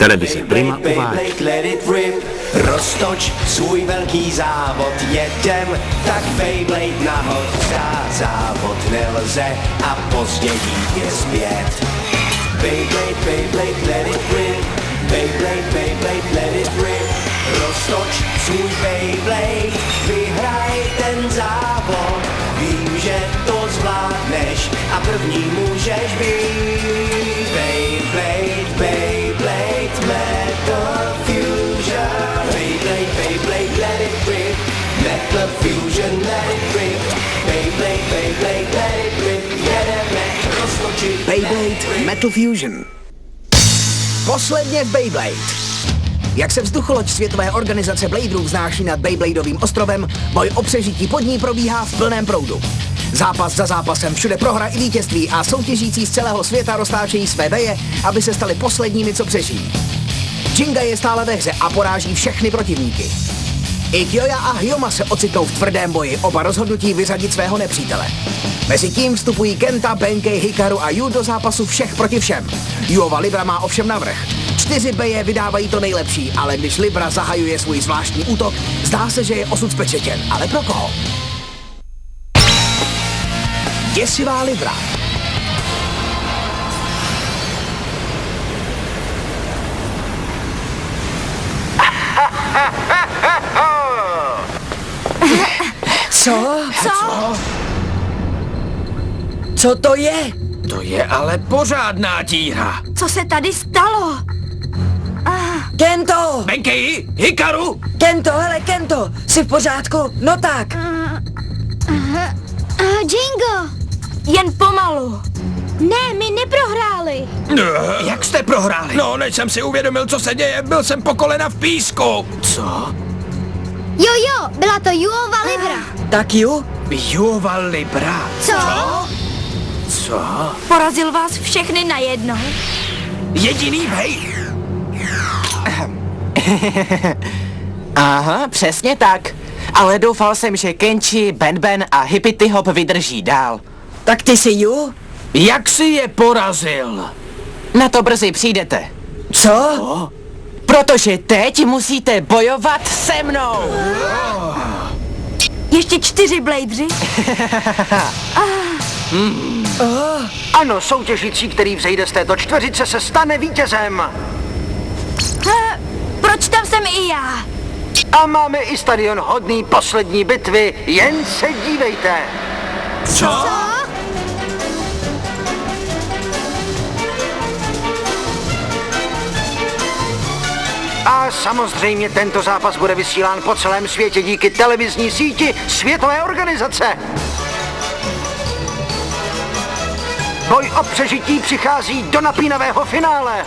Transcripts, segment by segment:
Televize Prima uvádí. Roztoč svůj velký závod, jedem, tak Beyblade nahod. Závod nelze a později je zpět. Beyblade, Beyblade, let it rip. Beyblade, Beyblade, let it rip. Roztoč svůj Beyblade, vyhraj ten závod. Vím, že to zvládneš a první můžeš být. Beyblade, Beyblade, Metal Fusion. Beyblade, Beyblade, let it rip. Metal Fusion, let it rip. Beyblade, Beyblade, let it rip. Jedeme roztočit Beyblade Metal Fusion. Posledně Beyblade. Jak se vzducholoď světové organizace Bladerů vznáší nad Beybladovým ostrovem, boj o přežití pod ní probíhá v plném proudu. Zápas za zápasem, všude prohra i vítězství a soutěžící z celého světa roztáčejí své veje, aby se stali posledními, co přežijí. Jinga je stále ve hře a poráží všechny protivníky. I Kyoya a Hyoma se ocitnou v tvrdém boji, oba rozhodnutí vyřadit svého nepřítele. Mezitím vstupují Kenta, Benkei, Hikaru a Yu do zápasu všech proti všem. Yuova Libra má ovšem navrch. 4 beje vydávají to nejlepší, ale když Libra zahajuje svůj zvláštní útok, zdá se, že je osud spečetěn. Ale pro koho? Děsivá Libra. Co? Co? Co to je? To je ale pořádná díra. Co se tady stalo? Kento! Benkei, Hikaru! Kento, hele Kento, jsi v pořádku? No tak. Jingo! Jen pomalu. Ne, my neprohráli. Jak jste prohráli? No, než jsem si uvědomil, co se děje, byl jsem po kolena v písku. Co? Jo, byla to Yuova Libra. Tak Yu? Yuova Libra. Co? Co? Porazil vás všechny najednou. Jediný bej. Aha, přesně tak. Ale doufal jsem, že Kenchi, Ben a Hippity Hop vydrží dál. Tak ty jsi Yu? Jak jsi je porazil? Na to brzy přijdete. Co? Protože teď musíte bojovat se mnou. Ještě 4 Bladři. Ano, soutěžící, který vzejde z této čtveřice, se stane vítězem. Proč tam jsem i já? A máme i stadion hodný poslední bitvy, jen se dívejte. Co? A samozřejmě tento zápas bude vysílán po celém světě díky televizní síti Světové organizace. Boj o přežití přichází do napínavého finále.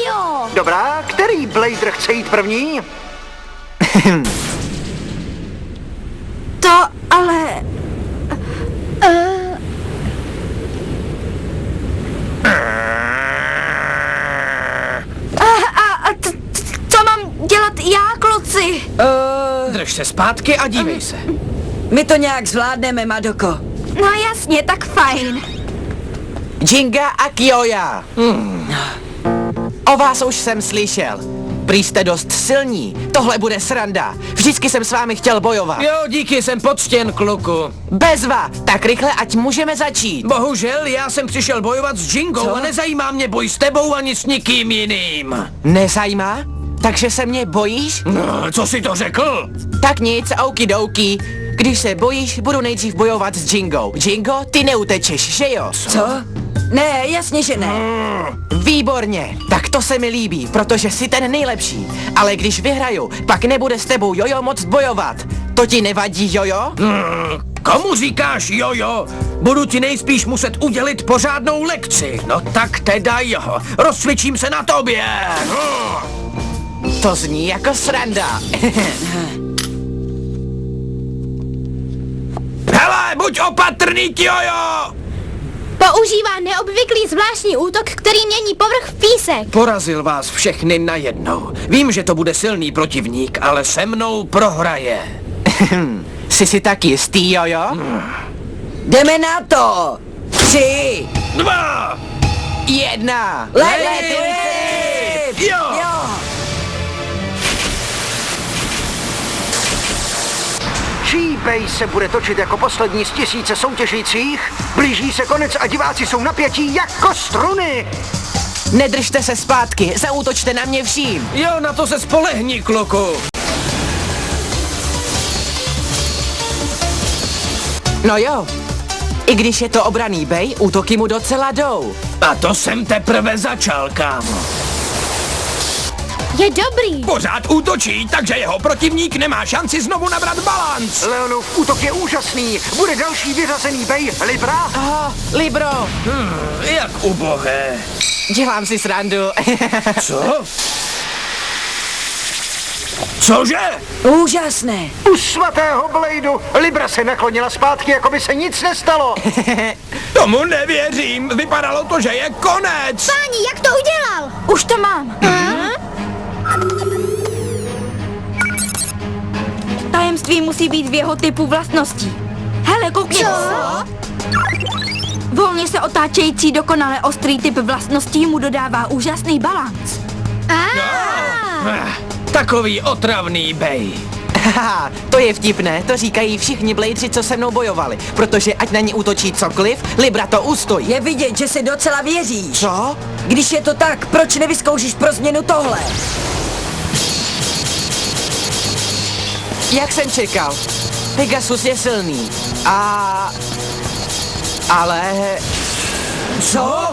Jo. Dobrá, který Blader chce jít první? To ale... Co mám dělat já, kluci? Drž se zpátky a dívej se. My to nějak zvládneme, Madoko. No jasně, tak fajn. Jinga a Kyoya. O vás už jsem slyšel. Prý jste dost silní. Tohle bude sranda. Vždycky jsem s vámi chtěl bojovat. Jo, díky, jsem poctěn, kluku. Bezva, tak rychle, ať můžeme začít. Bohužel, já jsem přišel bojovat s Jingou a nezajímá mě boj s tebou ani s nikým jiným. Nezajímá? Takže se mě bojíš? No, co jsi to řekl? Tak nic, okidoki. Když se bojíš, budu nejdřív bojovat s Jingou. Jingo, ty neutečeš, že jo? Co? Ne, jasně, že ne. Výborně, tak to se mi líbí, protože jsi ten nejlepší. Ale když vyhraju, pak nebude s tebou Jojo moc bojovat. To ti nevadí, Jojo? Komu říkáš jojo? Budu ti nejspíš muset udělit pořádnou lekci. No tak teda jo, rozcvičím se na tobě. To zní jako sranda. Hele, buď opatrný, Jojo! Používá neobvyklý zvláštní útok, který mění povrch v písek. Porazil vás všechny najednou. Vím, že to bude silný protivník, ale se mnou prohraje. Jsi si tak jistý, Jojo? Jdeme na to! 3, 2, 1. Lady Jo! Jo! Čí bej se bude točit jako poslední z tisíce soutěžících? Blíží se konec a diváci jsou napětí jako struny. Nedržte se zpátky, zaútočte na mě vším. Jo, na to se spolehni, kluku. No jo, i když je to obraný bej, útoky mu docela jdou. A to jsem teprve začal, kámo. Je dobrý. Pořád útočí, takže jeho protivník nemá šanci znovu nabrat balanc. Leonův útok je úžasný. Bude další vyřazený bej Libra? Aha, Libro, Jak ubohé. dělám si srandu. Co? Cože? Úžasné. U svatého Bladeu. Libra se naklonila zpátky, jako by se nic nestalo. Tomu nevěřím. Vypadalo to, že je konec. Páni, jak to udělal? Už to mám. Tajemství musí být v jeho typu vlastností. Hele, koukni. Volně se otáčející dokonale ostrý typ vlastností mu dodává úžasný balanc. Takový otravný bej. Haha, to je vtipné, to říkají všichni Bladeři, co se mnou bojovali, protože ať na ní útočí cokoliv, Libra to ustojí. Je vidět, že si docela věříš. Co? Když je to tak, proč nevyzkoušíš pro změnu tohle? Jak jsem čekal, Pegasus je silný. Ale... Co?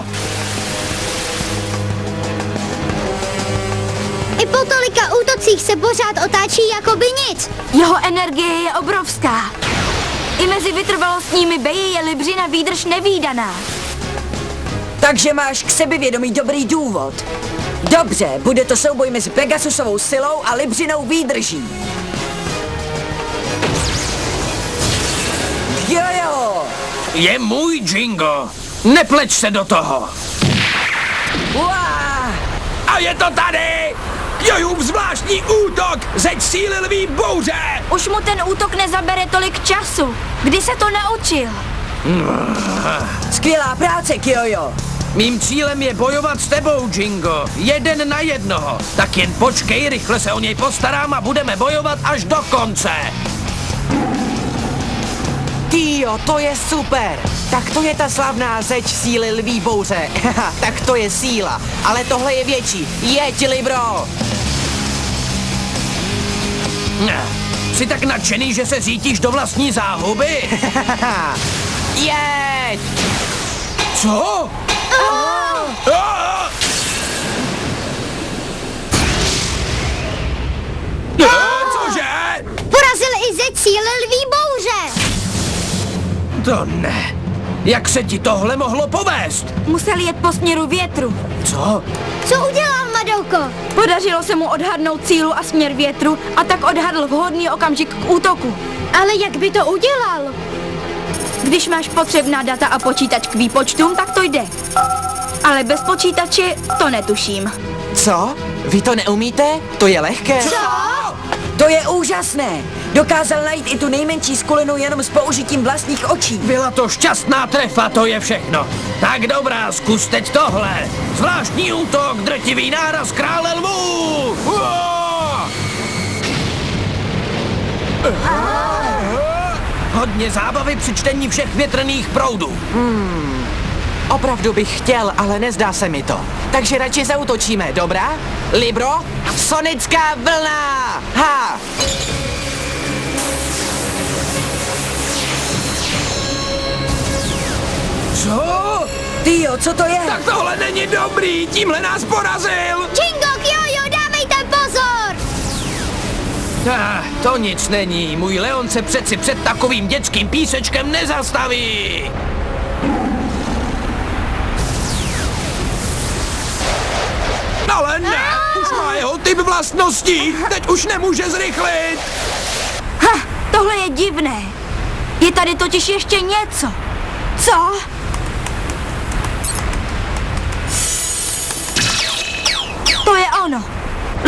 I po tolika útocích se pořád otáčí jako by nic. Jeho energie je obrovská. I mezi vytrvalostními beji je Libřina výdrž nevídaná. Takže máš k sebevědomí dobrý důvod. Dobře, bude to souboj mezi Pegasusovou silou a Libřinou výdrží. Jo! Je můj Jingo. Nepleč se do toho. Uá! A je to tady! Jojův zvláštní útok! Zeď síly lví bouře! Už mu ten útok nezabere tolik času. Kdy se to naučil? Skvělá práce, Kyojo! Mým cílem je bojovat s tebou, Jingo. 1 na 1. Tak jen počkej, rychle se o něj postarám a budeme bojovat až do konce. Týjo, to je super! Tak to je ta slavná zeď síly lví bouře. Tak to je síla, ale tohle je větší. Jeď, Libro! Jsi tak nadšený, že se řítíš do vlastní záhuby? Jeď! Co? Cože? Porazil i zeď síly lví bouře. To ne. Jak se ti tohle mohlo povést? Musel jet po směru větru. Co? Co udělal, Madouko? Podařilo se mu odhadnout cílu a směr větru a tak odhadl vhodný okamžik k útoku. Ale jak by to udělal? Když máš potřebná data a počítač k výpočtům, tak to jde. Ale bez počítače to netuším. Co? Vy to neumíte? To je lehké. To je úžasné! Dokázal najít i tu nejmenší skulinu jenom s použitím vlastních očí. Byla to šťastná trefa, to je všechno. Tak dobrá, zkus teď tohle. Zvláštní útok, drtivý náraz krále lvů! Uá! Hodně zábavy při čtení všech větrných proudů. Opravdu bych chtěl, ale nezdá se mi to. Takže radši zaútočíme, dobrá? Libro, sonická vlna! Ha! Co? Tyjo, co to je? Tak tohle není dobrý, tímhle nás porazil! Jingo, Kyojo, dávejte pozor! To nic není, můj Leon se přeci před takovým dětským písečkem nezastaví. Ale ne, už má jeho typ vlastností, teď už nemůže zrychlit. Tohle je divné. Je tady totiž ještě něco. Co? To je ono.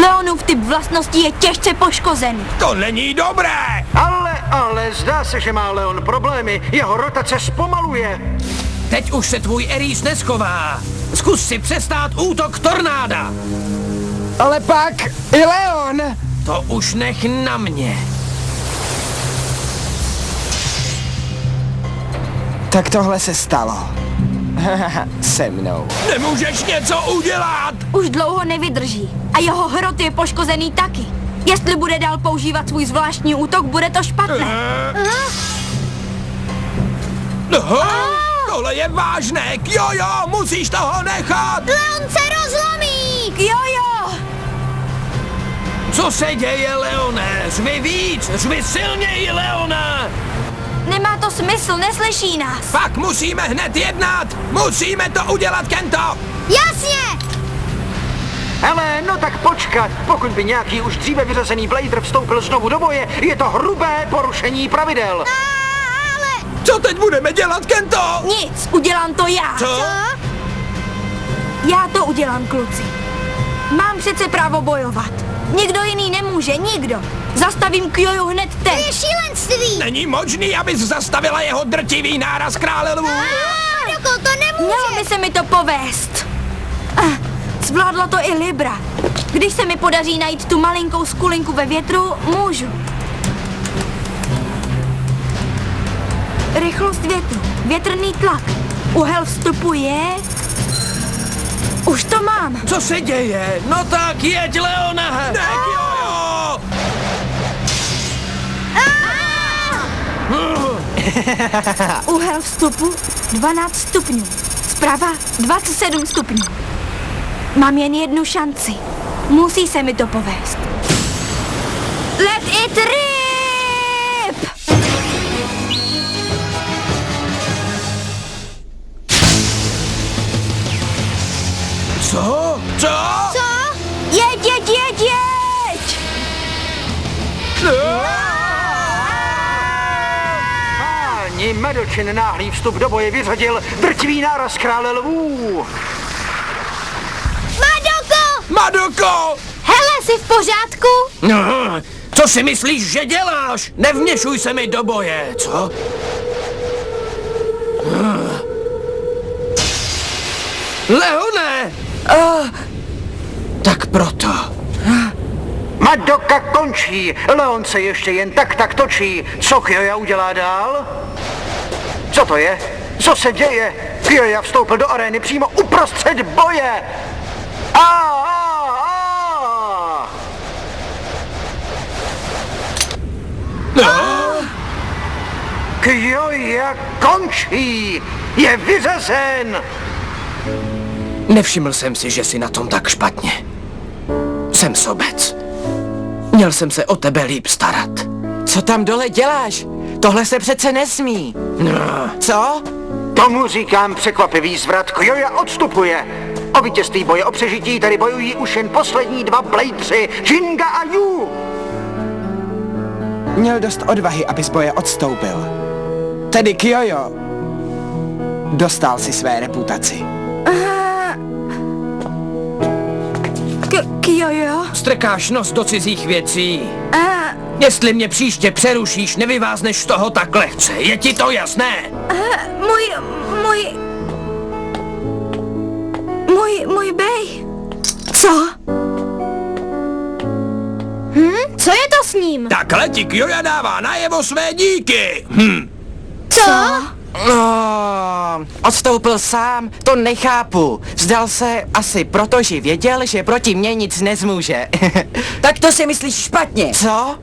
Leonův typ vlastností je těžce poškozený. To není dobré. Ale, zdá se, že má Leon problémy. Jeho rotace zpomaluje. Teď už se tvůj Eris neschová. Zkus si přestát útok tornáda. Ale pak i Leon. To už nech na mě. Tak tohle se stalo. Se mnou. Nemůžeš něco udělat! Už dlouho nevydrží. A jeho hrot je poškozený taky. Jestli bude dál používat svůj zvláštní útok, bude to špatné. Tohle je vážné! Kjojo, musíš toho nechat! Leon se rozlomí! Jojo! Co se děje, Leone? Řvi víc! Řvi silněji, Leone! Nemá to smysl, neslyší nás. Pak musíme hned jednat! Musíme to udělat, Kento! Jasně! Hele, no tak počkat, pokud by nějaký už dříve vyřazený Blader vstoupil znovu do boje, je to hrubé porušení pravidel. Ale... Co teď budeme dělat, Kento? Nic, udělám to já. Co? Já to udělám, kluci. Mám přece právo bojovat. Nikdo jiný nemůže, nikdo. Zastavím Kjoju hned To je teď. šílenství! Není možný, abys zastavila jeho drtivý náraz krále lvů! Madoko, to Mělo nemůže! by se mi to povést. Zvládla to i Libra. Když se mi podaří najít tu malinkou skulinku ve větru, můžu. Rychlost větru, větrný tlak. Úhel vstupu je... Už to mám. Co se děje? No tak jeď, Leone! Ne, Kjojo! Úhel vstupu 12 stupňů. Zprava 27 stupňů. Mám jen jednu šanci. Musí se mi to povést. Let it rip! Co? Co? Co? Jeď, jeď, jeď, jeď! Páni, Medočin náhlý vstup do boje vyřadil drtivý náraz krále lvů. Madoko! Madoko! Hele, jsi v pořádku? Co si myslíš, že děláš? Nevměšuj se mi do boje, co? Leone! Tak proto. Madoka končí, Leon se ještě jen tak točí. Co Kjoja udělá dál? Co to je? Co se děje? Kjoja vstoupil do arény přímo uprostřed boje. Kjoja končí, je vyřazen. Nevšiml jsem si, že jsi na tom tak špatně. Jsem sobec. Měl jsem se o tebe líp starat. Co tam dole děláš? Tohle se přece nesmí. Co? Tomu říkám překvapivý zvrat. Kjoja odstupuje. O vítězství boje o přežití tady bojují už jen poslední dva Bladři, Jinga a Yu. Měl dost odvahy, aby z boje odstoupil. Tedy Kjojo dostal si své reputaci. Kjojo? Strkáš nos do cizích věcí. Jestli mě příště přerušíš, nevyvázneš z toho tak lehce. Je ti to jasné? Můj bej. Co? Co je to s ním? Takhle ti Kjoja dává najevo své díky. Co? Odstoupil sám, to nechápu. Vzdal se asi proto, že věděl, že proti mně nic nezmůže. Tak to si myslíš špatně. Co?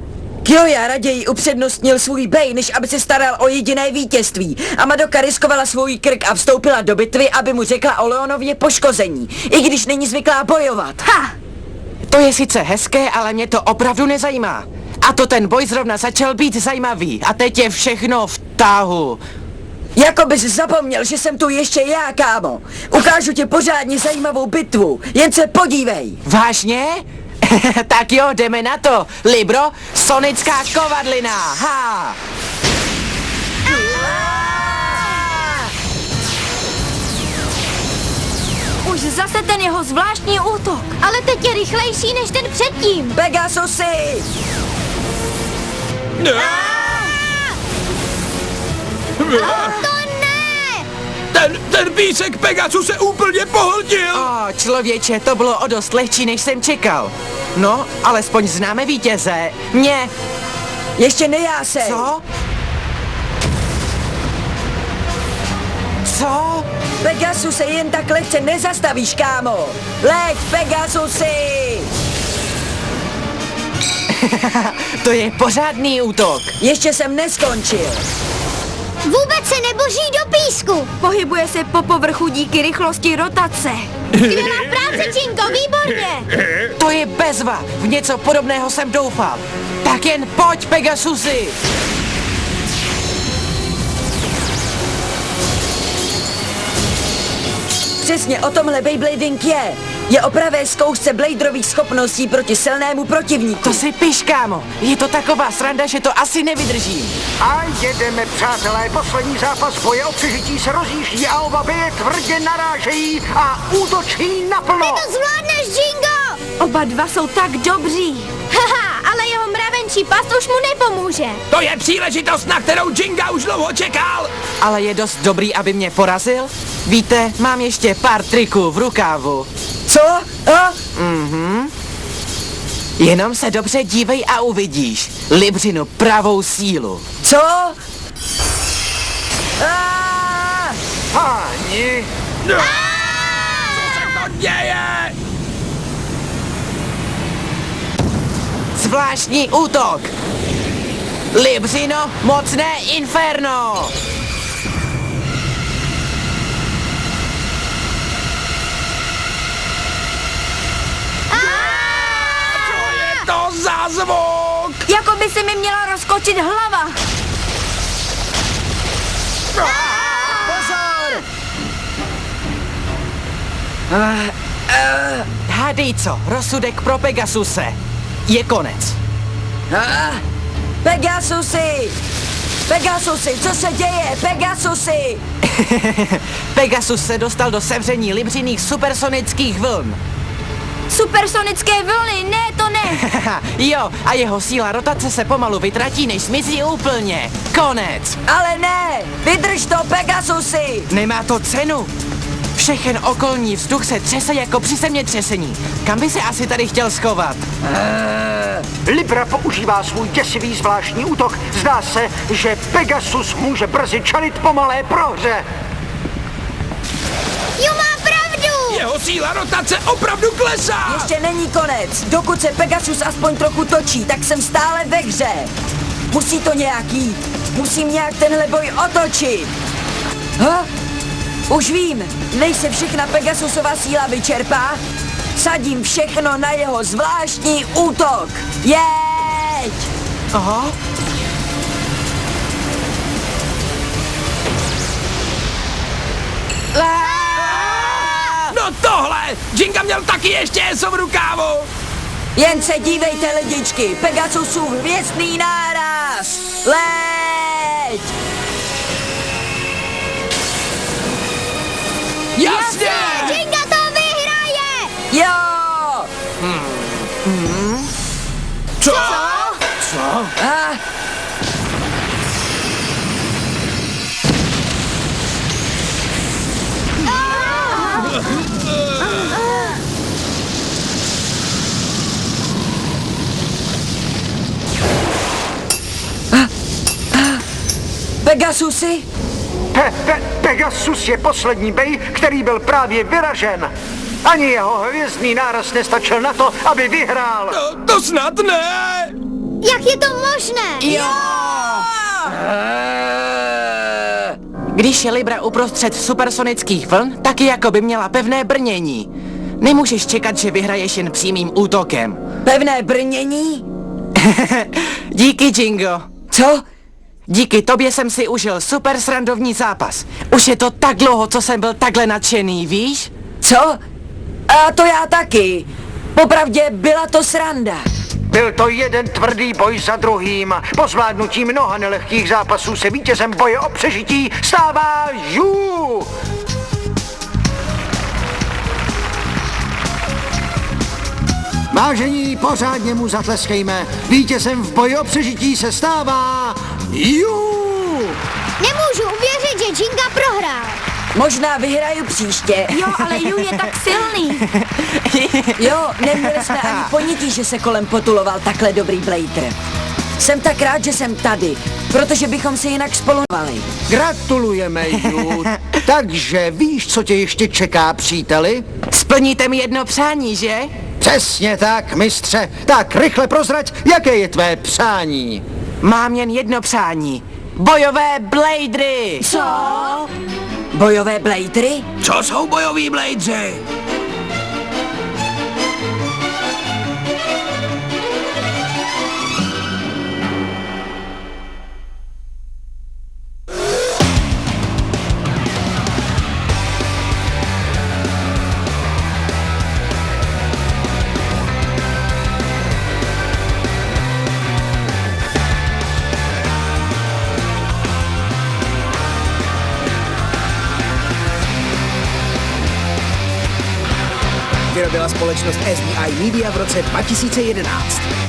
Kjoja raději upřednostnil svůj bej, než aby se staral o jediné vítězství. A Madoka riskovala svůj krk a vstoupila do bitvy, aby mu řekla o Leonově poškození, i když není zvyklá bojovat. Ha! To je sice hezké, ale mě to opravdu nezajímá. A to ten boj zrovna začal být zajímavý a teď je všechno v táhu. Jako bys zapomněl, že jsem tu ještě já, kámo. Ukážu ti pořádně zajímavou bitvu, jen se podívej. Vážně? Tak jo, jdeme na to. Libro, sonická kovadlina, ha! Už zase ten jeho zvláštní útok. Ale teď je rychlejší než ten předtím. Pegasusy! To ne! Ten písek Pegasus se úplně pohltil! O, člověče, to bylo o dost lehčí, než jsem čekal. No, alespoň známe vítěze. Mě. Ještě nejásej. Co? Co? Pegasuse, jen tak lehce nezastavíš, kámo. Leď, Pegasusy! To je pořádný útok. Ještě jsem neskončil. Vůbec se neboří do písku. Pohybuje se po povrchu díky rychlosti rotace. Skvělá práce, Jingo, výborně. To je bezva. V něco podobného jsem doufal. Tak jen pojď, Pegasusy. Přesně o tomhle Beyblading je. Je o pravé zkoušce Bladerových schopností proti silnému protivníku. To si piš, kámo. Je to taková sranda, že to asi nevydržím. A jedeme, přátelé, poslední zápas boje o přežití se rozjíždí a oba beje tvrdě narážejí a útočí naplno. To zvládneš, Jingo. Oba dva jsou tak dobří. Haha, ale jeho mravenčí past už mu nepomůže. To je příležitost, na kterou Jinga už dlouho čekal! Ale je dost dobrý, aby mě porazil? Víte, mám ještě pár triků v rukávu. Co? A? Jenom se dobře dívej a uvidíš. Libřinu pravou sílu. Co? Páni, To děje! Zvláštní útok. Libřino, mocné inferno. To za zvuk! Jako by se mi měla rozkočit hlava. Hádej co, rozsudek pro Pegasuse. Je konec. Pegasusy! Pegasusy, co se děje? Pegasusy! Pegasus se dostal do sevření libřiných supersonických vln. Supersonické vlny, ne, to ne. Jo, a jeho síla rotace se pomalu vytratí, než zmizí úplně. Konec. Ale ne! Vydrž to, Pegasusy! Nemá to cenu. Všechen okolní vzduch se třese jako při zemětřesení. Kam by se asi tady chtěl schovat? Libra používá svůj děsivý zvláštní útok. Zdá se, že Pegasus může brzy čelit pomalé prohře. Jo, má pravdu. Jeho síla rotace opravdu klesá! Ještě není konec. Dokud se Pegasus aspoň trochu točí, tak jsem stále ve hře. Musí to nějak jít. Musím nějak tenhle boj otočit. Už vím. Než se všechna Pegasusova síla vyčerpá, sadím všechno na jeho zvláštní útok. Jeď! Aha. No tohle! Jinga měl taky ještě ESO v rukávu! Jen se dívejte, lidičky. Pegasusův hvězdný náraz. Leď! Jasně! Jinga to vyhraje. Jo! Co? A, Pegasusy? Pegasus je poslední bej, který byl právě vyražen. Ani jeho hvězdný náraz nestačil na to, aby vyhrál. To snad ne! Jak je to možné? Jo! Když je Libra uprostřed supersonických vln, taky jako by měla pevné brnění. Nemůžeš čekat, že vyhraješ jen přímým útokem. Pevné brnění? Díky, Jingo. Co? Díky tobě jsem si užil super srandovní zápas. Už je to tak dlouho, co jsem byl takhle nadšený, víš? Co? A to já taky. Popravdě byla to sranda. Byl to jeden tvrdý boj za druhým. Po zvládnutí mnoha nelehkých zápasů se vítězem boje o přežití stává Ju! Vážení, pořádně mu zatleskejme. Vítězem v boji o přežití se stává Ju! Nemůžu uvěřit, že Jinga prohrál. Možná vyhraju příště. Jo, ale Yu je tak silný. Jo, neměli jsme ani ponětí, že se kolem potuloval takhle dobrý Blader. Jsem tak rád, že jsem tady, protože bychom si jinak spolu novali. Gratulujeme, Yu. Takže víš, co tě ještě čeká, příteli? Splníte mi jedno přání, že? Přesně tak, mistře. Tak, rychle prozrať, jaké je tvé přání. Mám jen jedno přání. Bojové bladery! Co? Bojové bladery? Co jsou bojoví bladeři? Vyrobila společnost SDI Media v roce 2011.